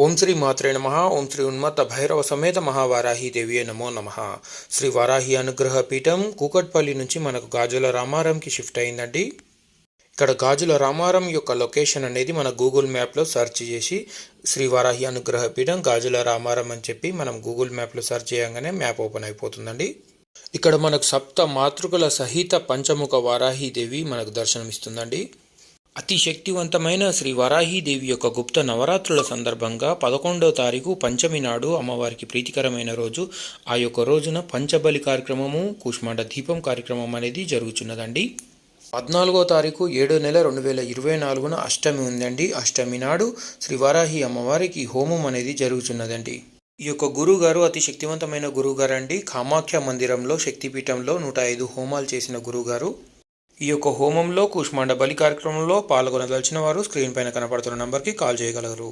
ఓం శ్రీ మాత్రే నమః. ఓం శ్రీ ఉన్మత్త భైరవ సమేత మహావారాహి దేవియే నమో నమః. శ్రీ వారాహి అనుగ్రహ పీఠం కూకట్పల్లి నుంచి మనకు గాజుల రామారంకి షిఫ్ట్ అయిందండి. ఇక్కడ గాజుల రామారం యొక్క లొకేషన్ అనేది మన గూగుల్ మ్యాప్లో సెర్చ్ చేసి శ్రీ వారాహి అనుగ్రహ పీఠం గాజుల రామారం అని చెప్పి మనం గూగుల్ మ్యాప్లో సెర్చ్ చేయగానే మ్యాప్ ఓపెన్ అయిపోతుందండి. ఇక్కడ మనకు సప్త మాతృకల సహిత పంచముఖ వారాహి దేవి మనకు దర్శనమిస్తుందండి. అతి శక్తివంతమైన శ్రీ వారాహీదేవి యొక్క గుప్త నవరాత్రుల సందర్భంగా 11వ తారీఖు పంచమి నాడు అమ్మవారికి ప్రీతికరమైన రోజు. ఆ యొక్క రోజున పంచబలి కార్యక్రమము, కూష్మాండ దీపం కార్యక్రమం అనేది జరుగుతున్నదండి. 14వ తారీఖు 7వ నెల 2024 అష్టమి ఉందండి. అష్టమి నాడు శ్రీ వారాహి అమ్మవారికి హోమం అనేది జరుగుతున్నదండి. ఈ యొక్క గురువుగారు అతి శక్తివంతమైన గురువుగారు అండి. కామాఖ్య మందిరంలో శక్తిపీఠంలో 105 హోమాలు చేసిన గురువుగారు. ఈ యొక్క హోమంలో కూష్మాండ బలి కార్యక్రమంలో పాల్గొనదలిచిన వారు స్క్రీన్ పైన కనపడుతున్న నంబర్కి కాల్ చేయగలరు.